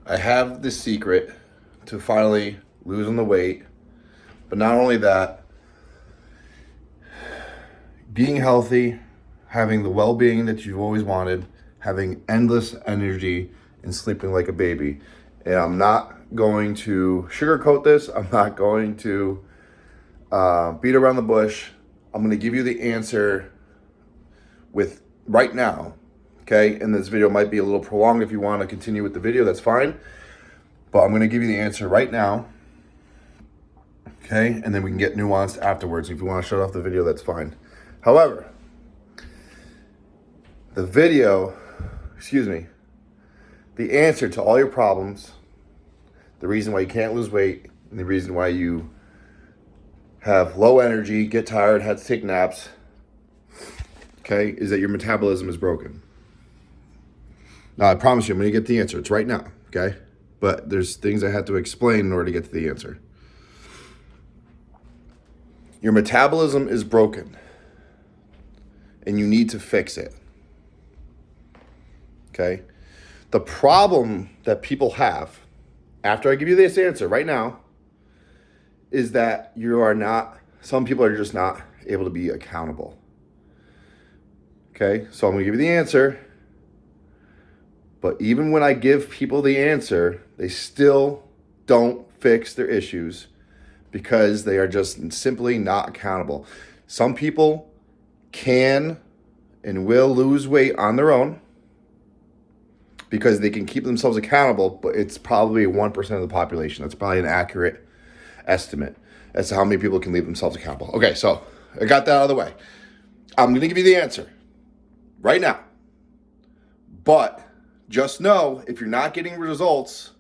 I have the secret to finally losing the weight. But not only that, being healthy, having the well-being that you've always wanted, having endless energy, and sleeping like a baby. And I'm not going to sugarcoat this. I'm not going to beat around the bush. I'm going to give you the answer with right now. Okay, and this video might be a little prolonged. If you want to continue with the video, that's fine. But I'm going to give you the answer right now. Okay, and then we can get nuanced afterwards. If you want to shut off the video, that's fine. However, the answer to all your problems, the reason why you can't lose weight, and the reason why you have low energy, get tired, had to take naps, okay, is that your metabolism is broken. Now, I promise you, I'm going to get the answer. It's right now, okay? But there's things I have to explain in order to get to the answer. Your metabolism is broken, and you need to fix it, okay? The problem that people have, after I give you this answer right now, is that some people are just not able to be accountable. Okay, so I'm going to give you the answer. But even when I give people the answer, they still don't fix their issues because they are just simply not accountable. Some people can and will lose weight on their own because they can keep themselves accountable, but it's probably 1% of the population. That's probably an accurate estimate as to how many people can leave themselves accountable. Okay, so I got that out of the way. I'm going to give you the answer right now. But just know, if you're not getting results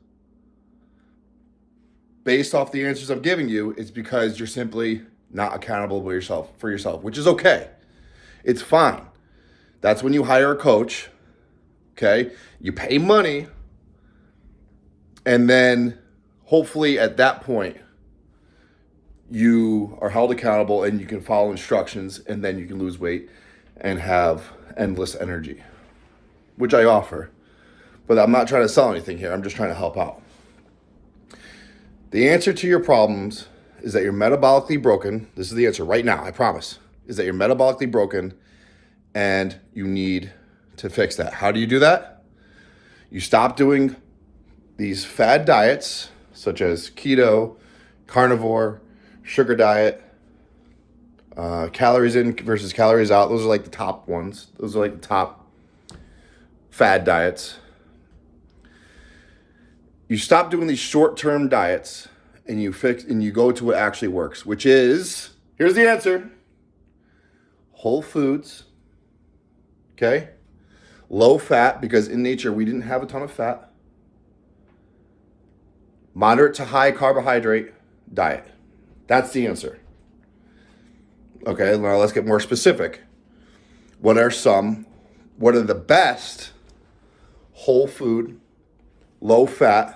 based off the answers I'm giving you, it's because you're simply not accountable for yourself, which is okay. It's fine. That's when you hire a coach, okay? You pay money, and then hopefully at that point, you are held accountable and you can follow instructions, and then you can lose weight and have endless energy, which I offer. But I'm not trying to sell anything here. I'm just trying to help out. The answer to your problems is that you're metabolically broken. This is the answer right now, I promise. Is that you're metabolically broken and you need to fix that. How do you do that? You stop doing these fad diets such as keto, carnivore, sugar diet, calories in versus calories out. Those are like the top ones. Those are like the top fad diets. You stop doing these short-term diets and you go to what actually works, which is, here's the answer: whole foods, okay? Low fat, because in nature we didn't have a ton of fat. Moderate to high carbohydrate diet. That's the answer. Okay, now let's get more specific. What are the best whole food, low fat,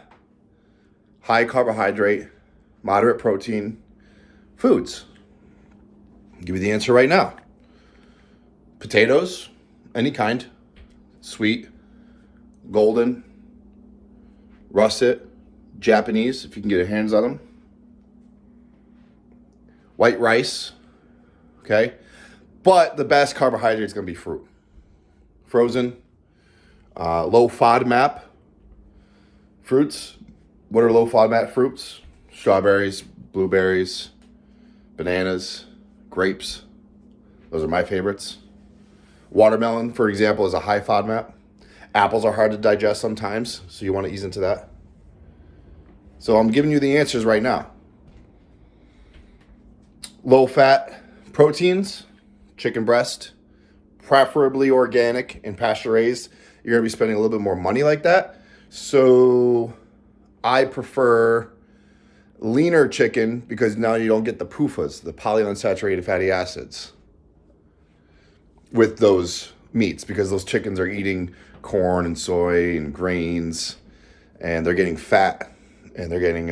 high carbohydrate, moderate protein foods? I'll give you the answer right now. Potatoes, any kind, sweet, golden, russet, Japanese, if you can get your hands on them. White rice, okay? But the best carbohydrate is going to be fruit. Frozen, low FODMAP fruits. What are low FODMAP fruits? Strawberries, blueberries, bananas, grapes. Those are my favorites. Watermelon, for example, is a high FODMAP. Apples are hard to digest sometimes, so you want to ease into that. So I'm giving you the answers right now. Low fat proteins, chicken breast, preferably organic and pasture raised. You're going to be spending a little bit more money like that. So I prefer leaner chicken because now you don't get the PUFAs, the polyunsaturated fatty acids, with those meats, because those chickens are eating corn and soy and grains, and they're getting fat, and they're getting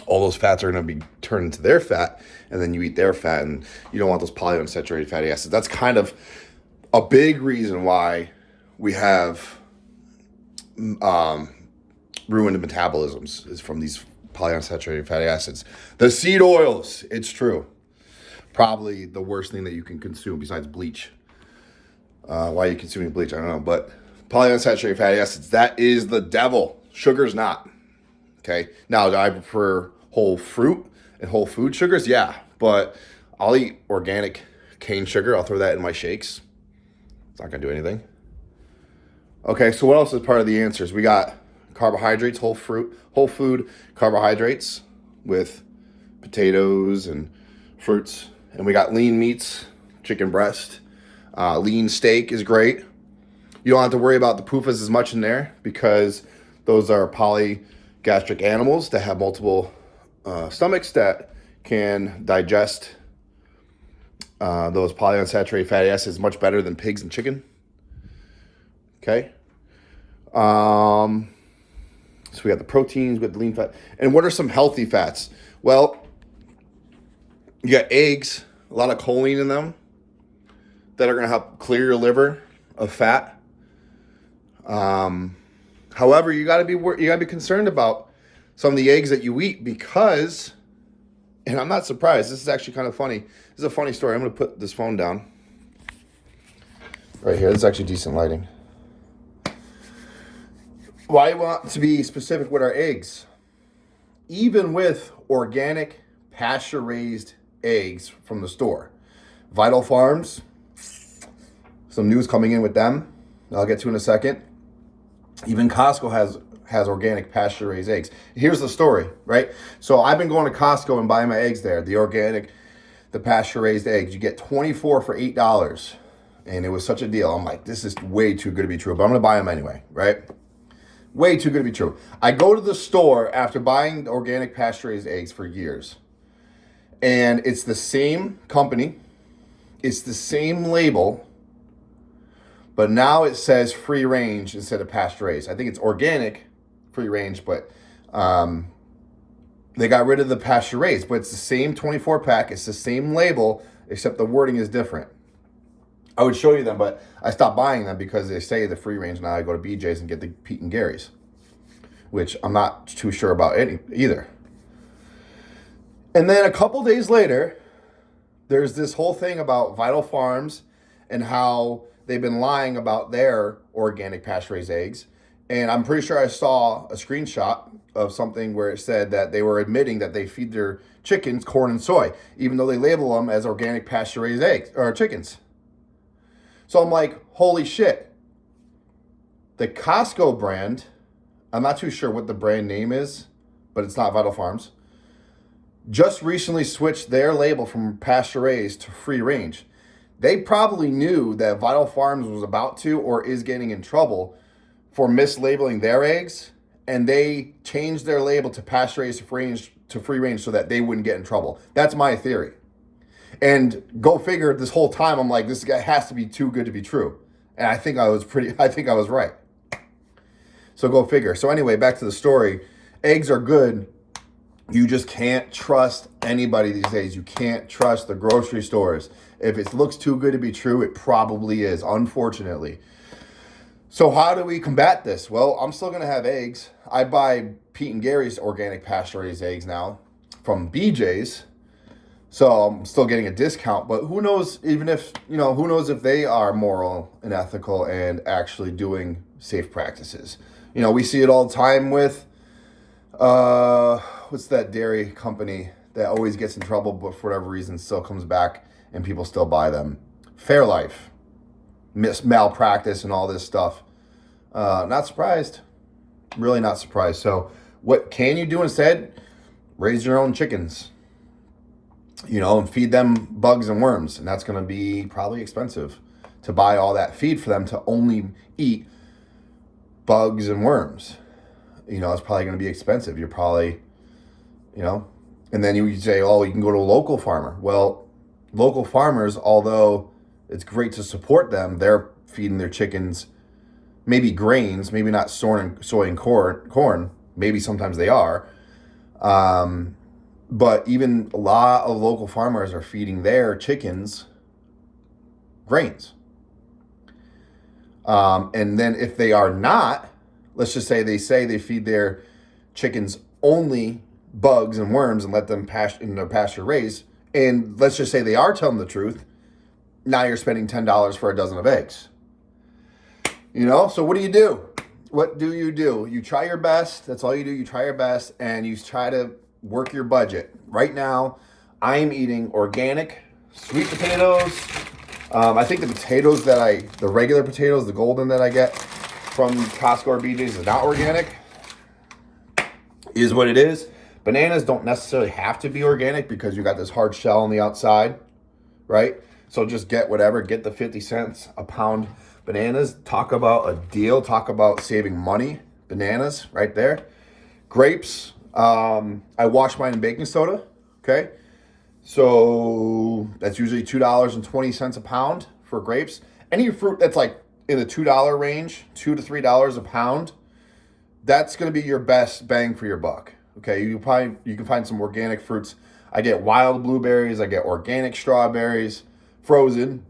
all those fats are going to be turned into their fat, and then you eat their fat, and you don't want those polyunsaturated fatty acids. That's kind of a big reason why we have ruined metabolisms is from these polyunsaturated fatty acids. The seed oils, it's true. Probably the worst thing that you can consume besides bleach. Why are you consuming bleach? I don't know. But polyunsaturated fatty acids, that is the devil. Sugar's not. Okay. Now, do I prefer whole fruit and whole food sugars? Yeah. But I'll eat organic cane sugar. I'll throw that in my shakes. It's not going to do anything. Okay. So what else is part of the answers? We got carbohydrates, whole food carbohydrates with potatoes and fruits. And we got lean meats, chicken breast. Lean steak is great. You don't have to worry about the PUFAs as much in there because those are polygastric animals that have multiple stomachs that can digest those polyunsaturated fatty acids much better than pigs and chicken. Okay. So we got the proteins, we got the lean fat. And what are some healthy fats? Well, you got eggs, a lot of choline in them that are going to help clear your liver of fat. However, you got to be concerned about some of the eggs that you eat because, and I'm not surprised. This is actually kind of funny. This is a funny story. I'm going to put this phone down right here. This is actually decent lighting. Why I want to be specific with our eggs. Even with organic pasture-raised eggs from the store, Vital Farms, some news coming in with them I'll get to in a second. Even Costco has organic pasture-raised eggs. Here's the story, right? So I've been going to Costco and buying my eggs there, the pasture-raised eggs. You get 24 for $8. And it was such a deal. I'm like, this is way too good to be true, but I'm going to buy them anyway, right? Way too good to be true. I go to the store after buying organic pasture-raised eggs for years. And it's the same company. It's the same label. But now it says free range instead of pasture raised. I think it's organic, free range, but they got rid of the pasture raised. But it's the same 24 pack. It's the same label, except the wording is different. I would show you them, but I stopped buying them because they say the free range. Now I go to BJ's and get the Pete and Gary's, which I'm not too sure about either. And then a couple days later, there's this whole thing about Vital Farms and how they've been lying about their organic pasture-raised eggs. And I'm pretty sure I saw a screenshot of something where it said that they were admitting that they feed their chickens corn and soy, even though they label them as organic pasture-raised eggs or chickens. So I'm like, holy shit. The Costco brand, I'm not too sure what the brand name is, but it's not Vital Farms, just recently switched their label from pasture-raised to free range. They probably knew that Vital Farms was about to or is getting in trouble for mislabeling their eggs, and they changed their label to pasture-raised to free range so that they wouldn't get in trouble. That's my theory. And go figure, this whole time I'm like, this guy has to be too good to be true. And I think I was right. So go figure. So anyway, back to the story. Eggs are good. You just can't trust anybody these days. You can't trust the grocery stores. If it looks too good to be true, it probably is, unfortunately. So how do we combat this? Well, I'm still going to have eggs. I buy Pete and Gary's organic pasture-raised eggs now from BJ's. So I'm still getting a discount, but who knows who knows if they are moral and ethical and actually doing safe practices. We see it all the time with, what's that dairy company that always gets in trouble, but for whatever reason still comes back and people still buy them. Fairlife, malpractice and all this stuff. Not surprised. Really not surprised. So what can you do instead? Raise your own chickens. And feed them bugs and worms. And that's going to be probably expensive to buy all that feed for them to only eat bugs and worms. It's probably going to be expensive. You're probably, and then you say, oh, you can go to a local farmer. Well, local farmers, although it's great to support them, they're feeding their chickens maybe grains, maybe not soy and corn. Maybe sometimes they are. But even a lot of local farmers are feeding their chickens grains. And then if they are not, let's just say they feed their chickens only bugs and worms and let them in their pasture raise, and let's just say they are telling the truth, now you're spending $10 for a dozen of eggs. So what do you do? What do? You try your best. That's all you do. You try your best and you try to work your budget. Right now, I'm eating organic sweet potatoes. I think the regular potatoes, the golden that I get from Costco or BJ's is not organic. Is what it is. Bananas don't necessarily have to be organic because you got this hard shell on the outside, right? So just get whatever. Get the 50 cents a pound bananas. Talk about a deal. Talk about saving money. Bananas right there. Grapes. I wash mine in baking soda. Okay. So that's usually $2.20 a pound for grapes. Any fruit that's like in the $2 range, $2 to $3 a pound, that's going to be your best bang for your buck. Okay. You can find some organic fruits. I get wild blueberries. I get organic strawberries, frozen.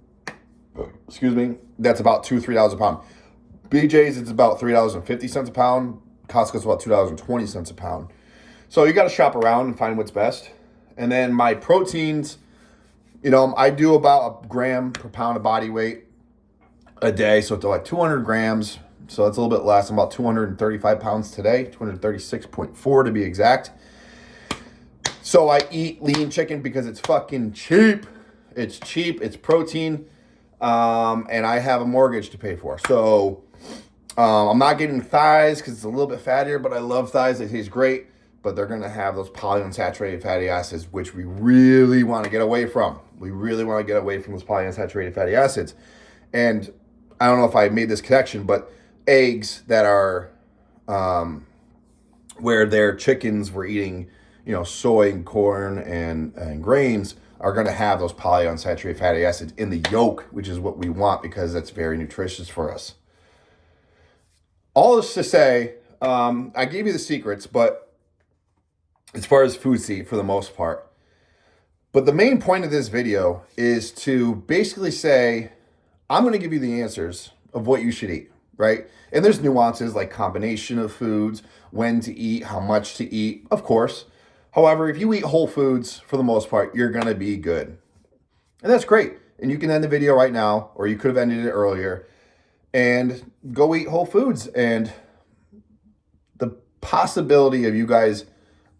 Excuse me. That's about $2, $3 a pound. BJ's, it's about $3.50 a pound. Costco's about $2.20 a pound. So you got to shop around and find what's best. And then my proteins, I do about a gram per pound of body weight a day. So it's like 200 grams. So that's a little bit less. I'm about 235 pounds today, 236.4 to be exact. So I eat lean chicken because it's fucking cheap. It's cheap. It's protein. And I have a mortgage to pay for. So I'm not getting thighs because it's a little bit fattier, but I love thighs. They taste great. But they're going to have those polyunsaturated fatty acids, which we really want to get away from. We really want to get away from those polyunsaturated fatty acids. And I don't know if I made this connection, but eggs that are where their chickens were eating, soy and corn and grains are going to have those polyunsaturated fatty acids in the yolk, which is what we want because that's very nutritious for us. All this to say, I gave you the secrets, but as far as foods to eat for the most part. But the main point of this video is to basically say, I'm going to give you the answers of what you should eat, right? And there's nuances like combination of foods, when to eat, how much to eat, of course. However, if you eat whole foods, for the most part, you're going to be good. And that's great. And you can end the video right now, or you could have ended it earlier, and go eat whole foods. And the possibility of you guys,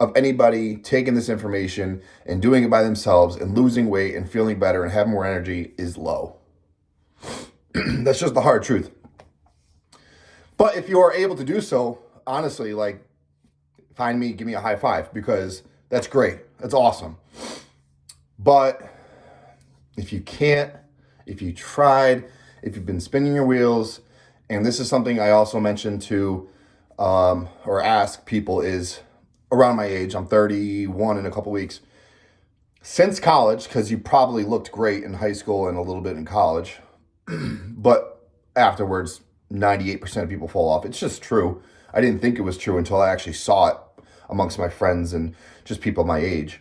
of anybody taking this information and doing it by themselves and losing weight and feeling better and having more energy is low. That's just the hard truth. But if you are able to do so, honestly, find me, give me a high five, because that's great. That's awesome. But if you can't, if you tried, if you've been spinning your wheels, and this is something I also mentioned to or ask people is around my age, I'm 31 in a couple weeks. Since college, because you probably looked great in high school and a little bit in college, but afterwards, 98% of people fall off. It's just true. I didn't think it was true until I actually saw it amongst my friends and just people my age.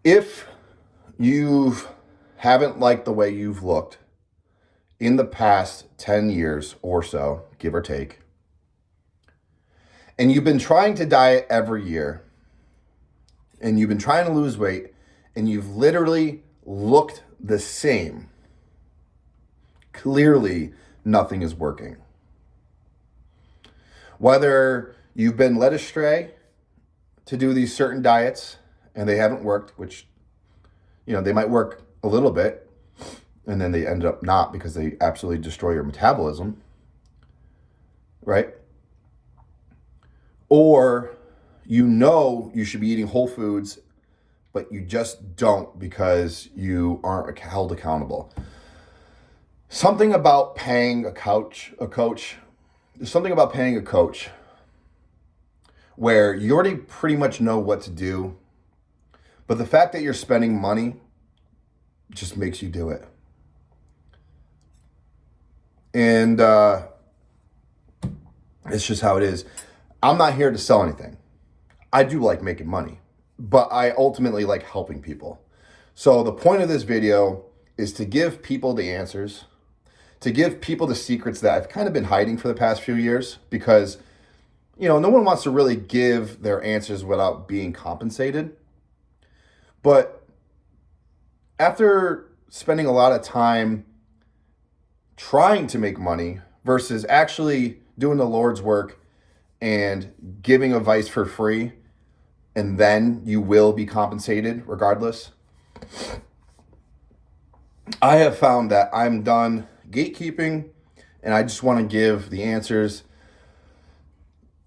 If you haven't liked the way you've looked in the past 10 years or so, give or take, and you've been trying to diet every year, and you've been trying to lose weight, and you've literally looked the same, clearly nothing is working. Whether you've been led astray to do these certain diets and they haven't worked, which, they might work a little bit and then they end up not because they absolutely destroy your metabolism, right? Or you should be eating whole foods, but you just don't because you aren't held accountable. Something about paying a coach, there's something about paying a coach where you already pretty much know what to do, but the fact that you're spending money just makes you do it. And it's just how it is. I'm not here to sell anything. I do like making money, but I ultimately like helping people. So the point of this video is to give people the answers, to give people the secrets that I've kind of been hiding for the past few years, because, you know, no one wants to really give their answers without being compensated. But after spending a lot of time trying to make money versus actually doing the Lord's work and giving advice for free, and then you will be compensated regardless, I have found that I'm done gatekeeping, and I just want to give the answers.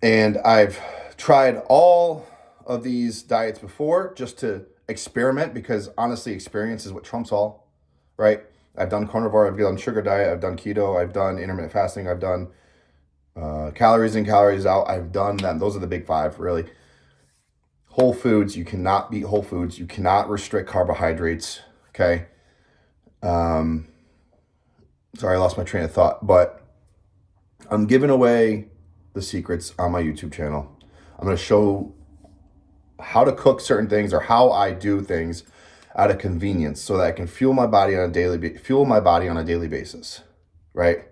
And I've tried all of these diets before just to experiment, because honestly, experience is what trumps all, right? I've done carnivore, I've done sugar diet, I've done keto, I've done intermittent fasting, I've done calories in, calories out. I've done them. Those are the big five, really. Whole foods, you cannot beat whole foods. You cannot restrict carbohydrates, okay? Sorry, I lost my train of thought, but I'm giving away the secrets on my YouTube channel. I'm going to show how to cook certain things, or how I do things out of convenience, so that I can fuel my body on a daily basis, right?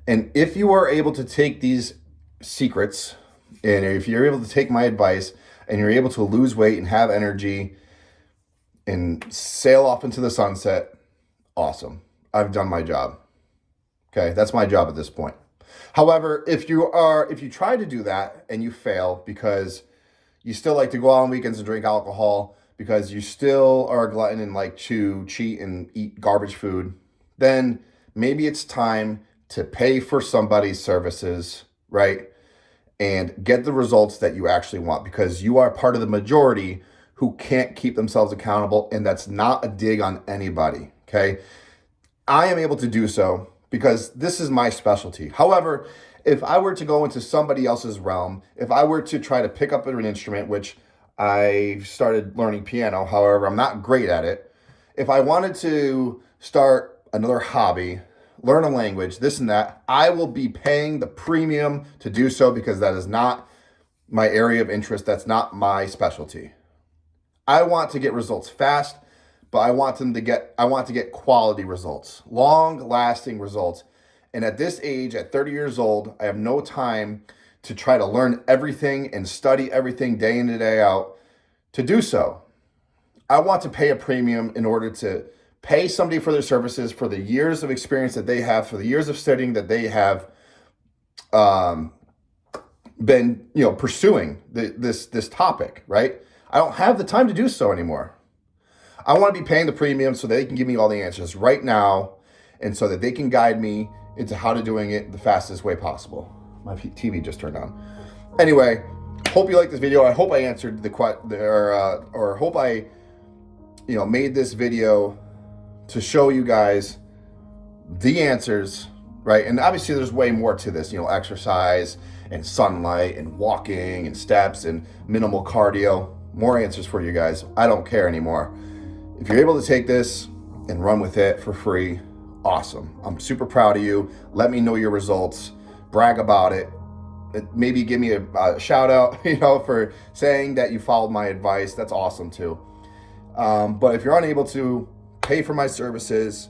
And if you are able to take these secrets, and if you're able to take my advice, and you're able to lose weight and have energy and sail off into the sunset, awesome. I've done my job. Okay, that's my job at this point. However, if you try to do that and you fail because you still like to go out on weekends and drink alcohol, because you still are a glutton and like to cheat and eat garbage food, then maybe it's time to pay for somebody's services, right? And get the results that you actually want, because you are part of the majority who can't keep themselves accountable. And that's not a dig on anybody, okay? I am able to do so because this is my specialty. However, if I were to go into somebody else's realm, if I were to try to pick up an instrument, which I started learning piano, however, I'm not great at it. If I wanted to start another hobby, learn a language, this and that, I will be paying the premium to do so, because that is not my area of interest. That's not my specialty. I want to get results fast, but I want to get quality results, long-lasting results. And at this age, at 30 years old, I have no time to try to learn everything and study everything day in and day out to do so. I want to pay a premium in order to pay somebody for their services, for the years of experience that they have, for the years of studying that they have been, pursuing this topic, right? I don't have the time to do so anymore. I want to be paying the premium so they can give me all the answers right now, and so that they can guide me into how to doing it the fastest way possible. My TV just turned on. Anyway, hope you liked this video. I hope I answered the question, or hope I, made this video to show you guys the answers, right? And obviously there's way more to this, exercise and sunlight and walking and steps and minimal cardio. More answers for you guys. I don't care anymore. If you're able to take this and run with it for free, awesome. I'm super proud of you. Let me know your results. Brag about it. Maybe give me a shout out, for saying that you followed my advice. That's awesome too. But if you're unable to pay for my services,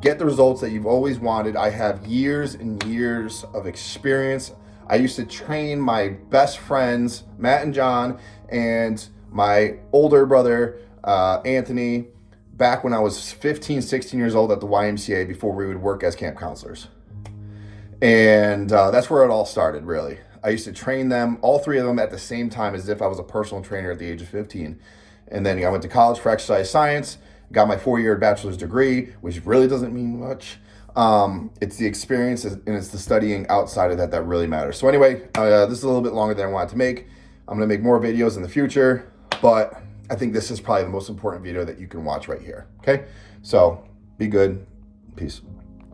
get the results that you've always wanted, I have years and years of experience. I used to train my best friends, Matt and John, and my older brother, Anthony, back when I was 15, 16 years old at the YMCA, before we would work as camp counselors. And that's where it all started, really. I used to train them, all three of them, at the same time, as if I was a personal trainer at the age of 15. And then I went to college for exercise science, got my 4-year bachelor's degree, which really doesn't mean much. It's the experience and it's the studying outside of that really matters. So anyway, this is a little bit longer than I wanted to make. I'm going to make more videos in the future, but I think this is probably the most important video that you can watch right here. Okay? So be good. Peace.